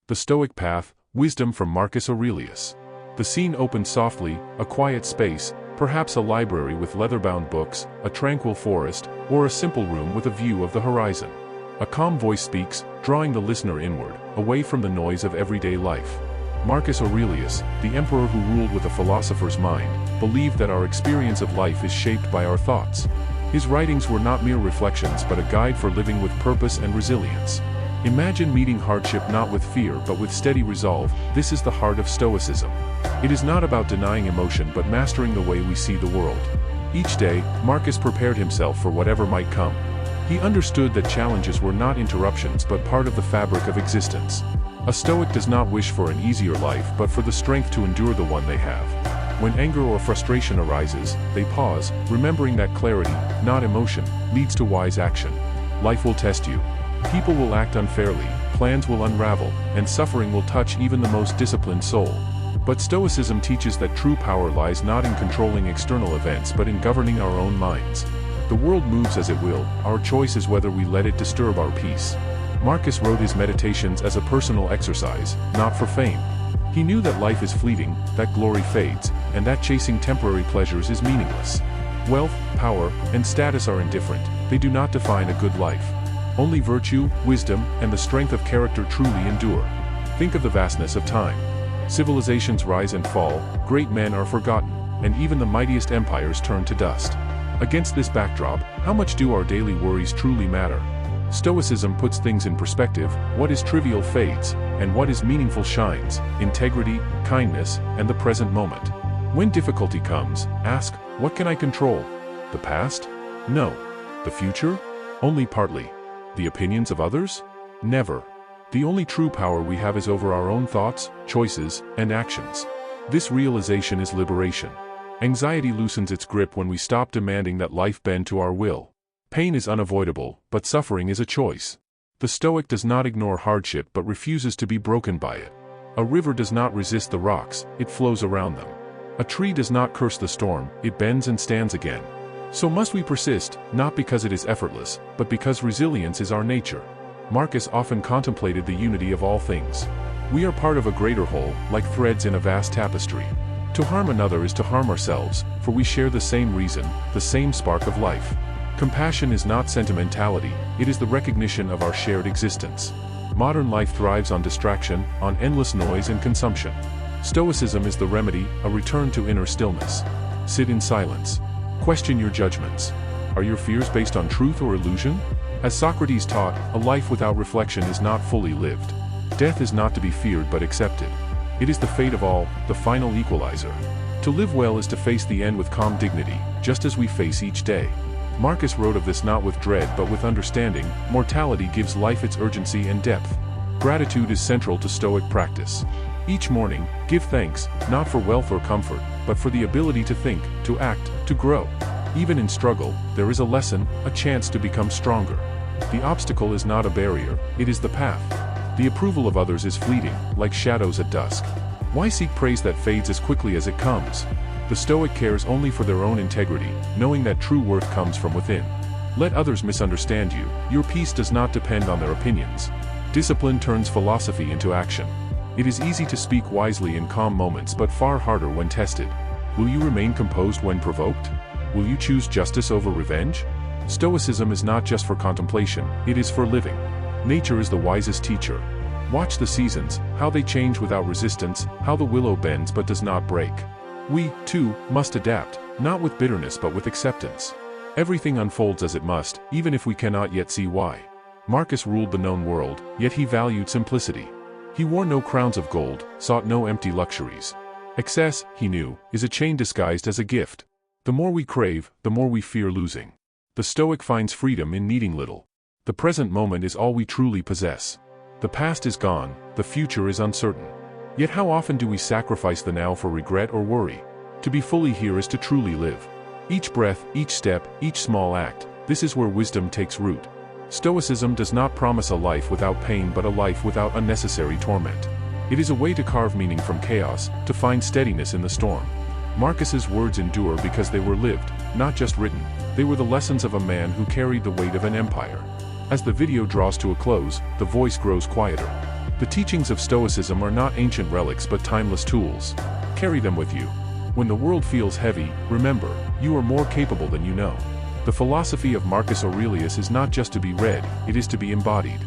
The Stoic Path, Wisdom from Marcus Aurelius. The scene opens softly, a quiet space, perhaps a library with leather-bound books, a tranquil forest, or a simple room with a view of the horizon. A calm voice speaks, drawing the listener inward, away from the noise of everyday life. Marcus Aurelius, the emperor who ruled with a philosopher's mind, believed that our experience of life is shaped by our thoughts. His writings were not mere reflections but a guide for living with purpose and resilience. Imagine meeting hardship not with fear but with steady resolve. This is the heart of Stoicism. It is not about denying emotion but mastering the way we see the world. Each day, Marcus prepared himself for whatever might come. He understood that challenges were not interruptions but part of the fabric of existence. A Stoic does not wish for an easier life but for the strength to endure the one they have. When anger or frustration arises, they pause, remembering that clarity, not emotion, leads to wise action. Life will test you. People will act unfairly, plans will unravel, and suffering will touch even the most disciplined soul. But Stoicism teaches that true power lies not in controlling external events but in governing our own minds. The world moves as it will, our choice is whether we let it disturb our peace. Marcus wrote his meditations as a personal exercise, not for fame. He knew that life is fleeting, that glory fades, and that chasing temporary pleasures is meaningless. Wealth, power, and status are indifferent, they do not define a good life. Only virtue, wisdom, and the strength of character truly endure. Think of the vastness of time. Civilizations rise and fall, great men are forgotten, and even the mightiest empires turn to dust. Against this backdrop, how much do our daily worries truly matter? Stoicism puts things in perspective. What is trivial fades, and what is meaningful shines. Integrity, kindness, and the present moment. When difficulty comes, ask, what can I control? The past? No. The future? Only partly. The opinions of others? Never. The only true power we have is over our own thoughts, choices, and actions. This realization is liberation. Anxiety loosens its grip when we stop demanding that life bend to our will. Pain is unavoidable, but suffering is a choice. The Stoic does not ignore hardship but refuses to be broken by it. A river does not resist the rocks, it flows around them. A tree does not curse the storm, it bends and stands again. So must we persist, not because it is effortless, but because resilience is our nature. Marcus often contemplated the unity of all things. We are part of a greater whole, like threads in a vast tapestry. To harm another is to harm ourselves, for we share the same reason, the same spark of life. Compassion is not sentimentality, it is the recognition of our shared existence. Modern life thrives on distraction, on endless noise and consumption. Stoicism is the remedy, a return to inner stillness. Sit in silence. Question your judgments. Are your fears based on truth or illusion? As Socrates taught, a life without reflection is not fully lived. Death is not to be feared but accepted. It is the fate of all, the final equalizer. To live well is to face the end with calm dignity, just as we face each day. Marcus wrote of this not with dread but with understanding. Mortality gives life its urgency and depth. Gratitude is central to Stoic practice. Each morning, give thanks, not for wealth or comfort, but for the ability to think, to act, to grow. Even in struggle, there is a lesson, a chance to become stronger. The obstacle is not a barrier, it is the path. The approval of others is fleeting, like shadows at dusk. Why seek praise that fades as quickly as it comes? The Stoic cares only for their own integrity, knowing that true worth comes from within. Let others misunderstand you, your peace does not depend on their opinions. Discipline turns philosophy into action. It is easy to speak wisely in calm moments but far harder when tested. Will you remain composed when provoked? Will you choose justice over revenge? Stoicism is not just for contemplation, it is for living. Nature is the wisest teacher. Watch the seasons, how they change without resistance, how the willow bends but does not break. We, too, must adapt, not with bitterness but with acceptance. Everything unfolds as it must, even if we cannot yet see why. Marcus ruled the known world, yet he valued simplicity. He wore no crowns of gold, sought no empty luxuries. Excess, he knew, is a chain disguised as a gift. The more we crave, the more we fear losing. The Stoic finds freedom in needing little. The present moment is all we truly possess. The past is gone, the future is uncertain. Yet how often do we sacrifice the now for regret or worry? To be fully here is to truly live. Each breath, each step, each small act, this is where wisdom takes root. Stoicism does not promise a life without pain but a life without unnecessary torment. It is a way to carve meaning from chaos, to find steadiness in the storm. Marcus's words endure because they were lived, not just written. They were the lessons of a man who carried the weight of an empire. As the video draws to a close, the voice grows quieter. The teachings of Stoicism are not ancient relics but timeless tools. Carry them with you. When the world feels heavy, remember, you are more capable than you know. The philosophy of Marcus Aurelius is not just to be read, it is to be embodied.